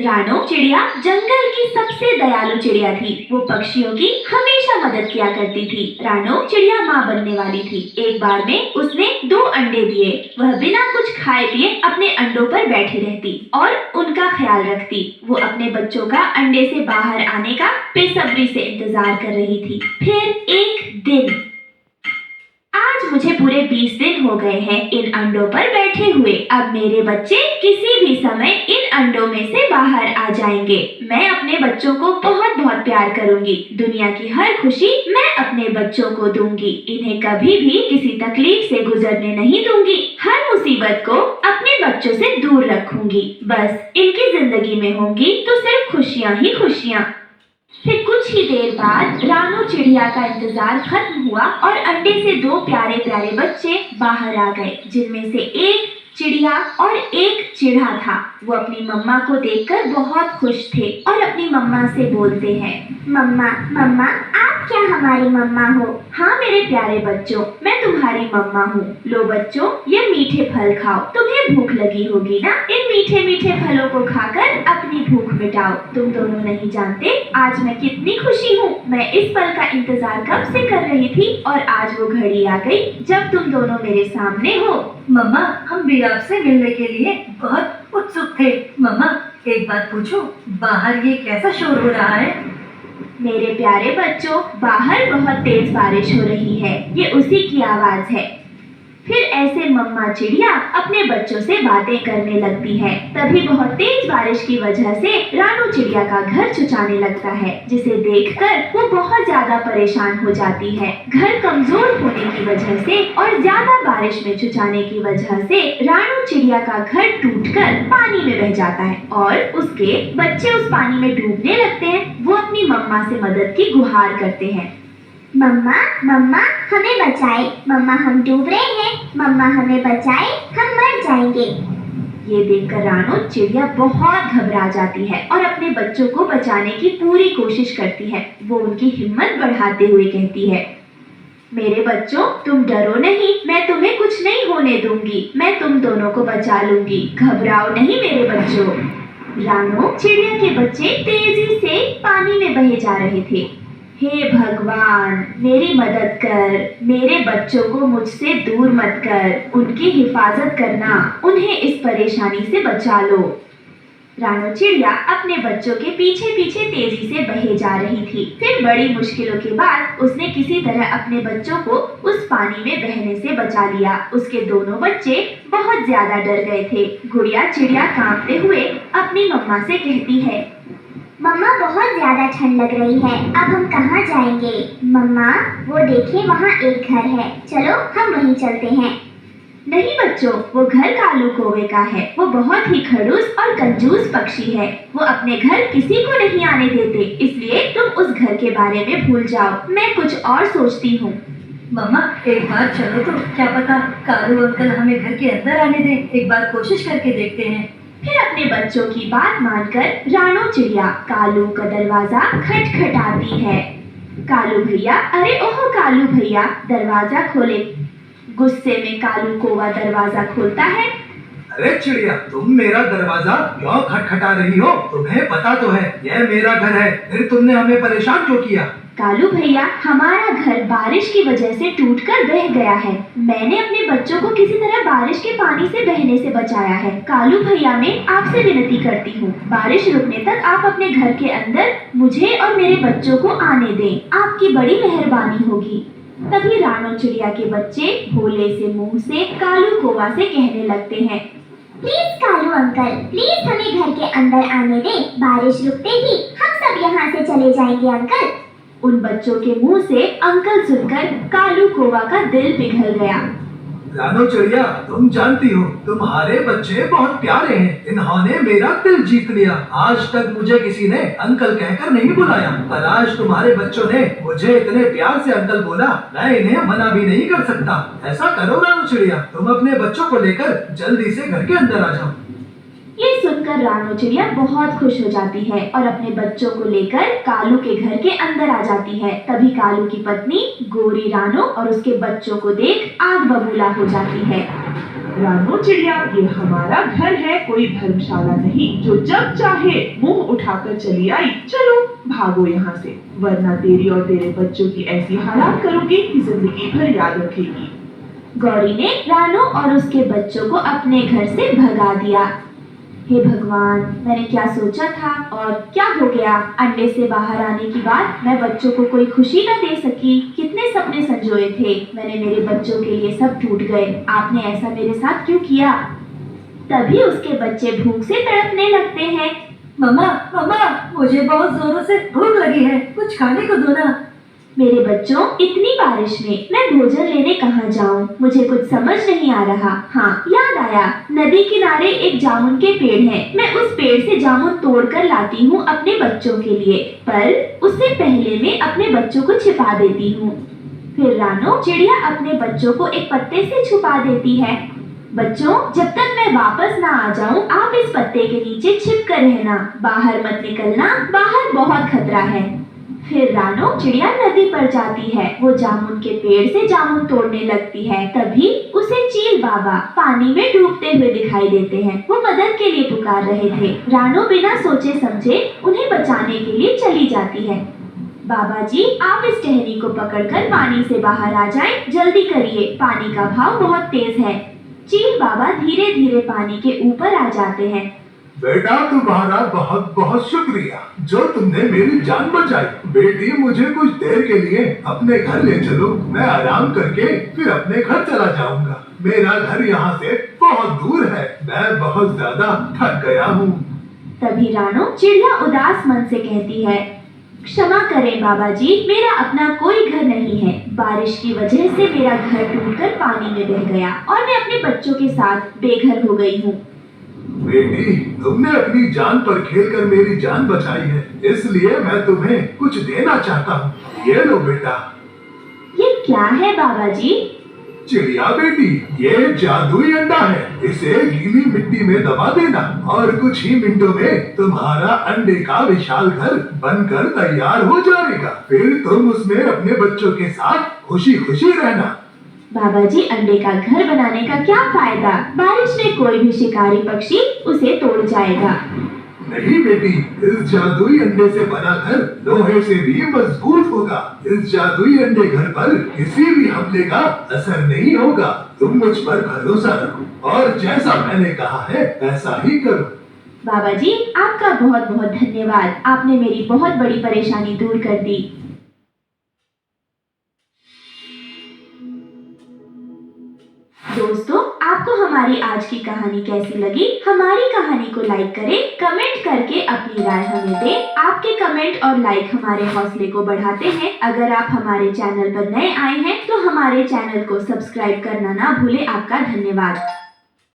रानो चिड़िया जंगल की सबसे दयालु चिड़िया थी। वो पक्षियों की हमेशा मदद किया करती थी। रानो चिड़िया माँ बनने वाली थी। एक बार में उसने 2 अंडे दिए। वह बिना कुछ खाए पिए अपने अंडों पर बैठी रहती और उनका ख्याल रखती। वो अपने बच्चों का अंडे से बाहर आने का बेसब्री से इंतजार कर रही थी। फिर एक दिन, आज मुझे पूरे 20 दिन हो गए हैं इन अंडों पर बैठे हुए। अब मेरे बच्चे किसी भी समय इन अंडों में से बाहर आ जाएंगे। मैं अपने बच्चों को बहुत बहुत प्यार करूंगी। दुनिया की हर खुशी मैं अपने बच्चों को दूंगी। इन्हें कभी भी किसी तकलीफ से गुजरने नहीं दूंगी। हर मुसीबत को अपने बच्चों से दूर रखूंगी। बस इनकी जिंदगी में होंगी तो सिर्फ खुशियाँ ही खुशियाँ। फिर कुछ ही देर बाद रानो चिड़िया का इंतजार खत्म हुआ और अंडे से 2 प्यारे प्यारे बच्चे बाहर आ गए, जिनमें से एक चिड़िया और एक चिढ़ा था। वो अपनी मम्मा को देखकर बहुत खुश थे और अपनी मम्मा से बोलते हैं, मम्मा मम्मा आप क्या हमारी मम्मा हो? हाँ मेरे प्यारे बच्चों, मैं तुम्हारी मम्मा हूँ। लो बच्चों, ये मीठे फल खाओ। तुम्हें भूख लगी होगी ना? इन मीठे मीठे फलों को खाकर अपनी भूख मिटाओ। तुम दोनों नहीं जानते आज मैं कितनी खुशी हूँ। मैं इस पल का इंतजार कब से कर रही थी और आज वो घड़ी आ गई जब तुम दोनों मेरे सामने हो। मम्मा, हम भी आपसे मिलने के लिए बहुत उत्सुक थे। मम्मा, एक बात पूछूं, बाहर ये कैसा शोर हो रहा है? मेरे प्यारे बच्चों, बाहर बहुत तेज बारिश हो रही है। ये उसी की आवाज है। फिर ऐसे मम्मा चिड़िया अपने बच्चों से बातें करने लगती है। तभी बहुत तेज बारिश की वजह से रानो चिड़िया का घर चुचाने लगता है, जिसे देखकर वो बहुत ज्यादा परेशान हो जाती है। घर कमजोर होने की वजह से और ज्यादा बारिश में चुचाने की वजह से रानो चिड़िया का घर टूटकर पानी में बह जाता है और उसके बच्चे उस पानी में डूबने लगते हैं। वो अपनी मम्मा से मदद की गुहार करते हैं। मम्मा मम्मा हमें बचाए, मम्मा हम डूब रहे हैं, मम्मा हमें बचाए, हम मर जाएंगे। ये देखकर रानो चिड़िया बहुत घबरा जाती है और अपने बच्चों को बचाने की पूरी कोशिश करती है। वो उनकी हिम्मत बढ़ाते हुए कहती है, मेरे बच्चों तुम डरो नहीं, मैं तुम्हें कुछ नहीं होने दूंगी। मैं तुम दोनों को बचा लूंगी। घबराओ नहीं मेरे बच्चों। रानो चिड़िया के बच्चे तेजी से पानी में बहे जा रहे थे। हे भगवान, मेरी मदद कर। मेरे बच्चों को मुझसे दूर मत कर। उनकी हिफाजत करना। उन्हें इस परेशानी से बचा लो। रानो चिड़िया अपने बच्चों के पीछे पीछे तेजी से बहे जा रही थी। फिर बड़ी मुश्किलों के बाद उसने किसी तरह अपने बच्चों को उस पानी में बहने से बचा लिया। उसके दोनों बच्चे बहुत ज्यादा डर गए थे। गुड़िया चिड़िया कांपते हुए अपनी मम्मा से कहती है, मम्मा बहुत ज्यादा ठंड लग रही है, अब हम कहाँ जाएंगे? मम्मा वो देखिए वहाँ एक घर है, चलो हम वहीं चलते हैं। नहीं बच्चों, वो घर कालू कौवे का है। वो बहुत ही खड़ूस और कंजूस पक्षी है। वो अपने घर किसी को नहीं आने देते, इसलिए तुम उस घर के बारे में भूल जाओ। मैं कुछ और सोचती हूँ। मम्मा, एक बार चलो तो क्या पता कालू अंकल हमें घर के अंदर आने दें। एक बार कोशिश करके देखते हैं। फिर अपने बच्चों की बात मानकर रानो चिड़िया कालू का दरवाजा खटखटाती है। कालू भैया, अरे ओहो कालू भैया, दरवाजा खोले। गुस्से में कालू कौवा दरवाजा खोलता है। अरे चिड़िया, तुम मेरा दरवाजा क्यों खटखटा रही हो? तुम्हें पता तो है यह मेरा घर है, फिर तुमने हमें परेशान क्यों किया? कालू भैया, हमारा घर बारिश की वजह से टूटकर बह गया है। मैंने अपने बच्चों को किसी तरह बारिश के पानी से बहने से बचाया है। कालू भैया, मैं आपसे विनती करती हूँ, बारिश रुकने तक आप अपने घर के अंदर मुझे और मेरे बच्चों को आने दें। आपकी बड़ी मेहरबानी होगी। तभी रानो चिड़िया के बच्चे भोले से मुंह से कालू कौवा से कहने लगते हैं, प्लीज कालू अंकल, प्लीज हमें घर के अंदर आने दें। बारिश रुकते ही हम सब यहाँ से चले जाएंगे अंकल। उन बच्चों के मुंह से अंकल सुनकर कालू कौवा का दिल पिघल गया। रानो चिड़िया, तुम जानती हो तुम्हारे बच्चे बहुत प्यारे हैं। इन्होंने मेरा दिल जीत लिया। आज तक मुझे किसी ने अंकल कहकर नहीं बुलाया, पर आज तुम्हारे बच्चों ने मुझे इतने प्यार से अंकल बोला, मैं इन्हें मना भी नहीं कर सकता। ऐसा करो रानो चिड़िया, तुम अपने बच्चों को लेकर जल्दी से घर के अंदर आ जाओ। ये सुनकर रानो चिड़िया बहुत खुश हो जाती है और अपने बच्चों को लेकर कालू के घर के अंदर आ जाती है। तभी कालू की पत्नी गोरी रानो और उसके बच्चों को देख आग बबूला हो जाती है। रानो चिड़िया, ये हमारा घर है, कोई धर्मशाला नहीं जो जब चाहे मुंह उठाकर चली आई। चलो भागो यहाँ से, वरना तेरी और तेरे बच्चों की ऐसी हालात करूंगी कि जिंदगी भर याद रखेगी। गौरी ने रानो और उसके बच्चों को अपने घर से भगा दिया। हे भगवान, मैंने क्या सोचा था और क्या हो गया। अंडे से बाहर आने के बाद मैं बच्चों को कोई खुशी न दे सकी। कितने सपने संजोए थे मैंने, मेरे बच्चों के लिए सब टूट गए। आपने ऐसा मेरे साथ क्यों किया। तभी उसके बच्चे भूख से तड़पने लगते हैं। मम्मा मम्मा, मुझे बहुत जोरों से भूख लगी है, कुछ खाने को दो ना। मेरे बच्चों, इतनी बारिश में मैं भोजन लेने कहाँ जाऊँ, मुझे कुछ समझ नहीं आ रहा। हाँ, याद आया, नदी किनारे एक जामुन के पेड़ है। मैं उस पेड़ से जामुन तोड़ कर लाती हूँ अपने बच्चों के लिए, पर उससे पहले मैं अपने बच्चों को छिपा देती हूँ। फिर रानो चिड़िया अपने बच्चों को एक पत्ते से छुपा देती है। बच्चों, जब तक मैं वापस ना आ जाऊँ आप इस पत्ते के नीचे छिप कर रहना, बाहर मत निकलना, बाहर बहुत खतरा है। फिर रानो चिड़िया नदी पर जाती है। वो जामुन के पेड़ से जामुन तोड़ने लगती है। तभी उसे चील बाबा पानी में डूबते हुए दिखाई देते हैं। वो मदद के लिए पुकार रहे थे। रानो बिना सोचे समझे उन्हें बचाने के लिए चली जाती है। बाबा जी, आप इस टहनी को पकड़कर पानी से बाहर आ जाएं, जल्दी करिए, पानी का बहाव बहुत तेज है। चील बाबा धीरे धीरे पानी के ऊपर आ जाते हैं। बेटा, तुम्हारा बहुत बहुत शुक्रिया जो तुमने मेरी जान बचाई। बेटी, मुझे कुछ देर के लिए अपने घर ले चलो, मैं आराम करके फिर अपने घर चला जाऊंगा। मेरा घर यहाँ से बहुत दूर है, मैं बहुत ज्यादा थक गया हूँ। तभी रानो चिड़िया उदास मन से कहती है, क्षमा करें बाबा जी, मेरा अपना कोई घर नहीं है। बारिश की वजह से मेरा घर टूटकर पानी में बह गया और मैं अपने बच्चों के साथ बेघर हो गई हूँ। बेटी, तुमने अपनी जान पर खेलकर मेरी जान बचाई है, इसलिए मैं तुम्हें कुछ देना चाहता हूँ। ये लो बेटा। ये क्या है बाबा जी। चिड़िया बेटी, ये जादुई अंडा है, इसे गीली मिट्टी में दबा देना और कुछ ही मिनटों में तुम्हारा अंडे का विशाल घर बनकर तैयार हो जाएगा। फिर तुम उसमें अपने बच्चों के साथ खुशी खुशी रहना। बाबा जी, अंडे का घर बनाने का क्या फायदा, बारिश में कोई भी शिकारी पक्षी उसे तोड़ जाएगा। नहीं बेटी, इस जादुई अंडे से बना घर लोहे से भी मजबूत होगा। इस जादुई अंडे घर पर किसी भी हमले का असर नहीं होगा। तुम मुझ पर भरोसा रखो और जैसा मैंने कहा है ऐसा ही करो। बाबा जी, आपका बहुत बहुत धन्यवाद, आपने मेरी बहुत बड़ी परेशानी दूर कर दी। दोस्तों, आपको हमारी आज की कहानी कैसी लगी? हमारी कहानी को लाइक करें, कमेंट करके अपनी राय हमें दें। आपके कमेंट और लाइक हमारे हौसले को बढ़ाते हैं। अगर आप हमारे चैनल पर नए आए हैं तो हमारे चैनल को सब्सक्राइब करना ना भूलें। आपका धन्यवाद।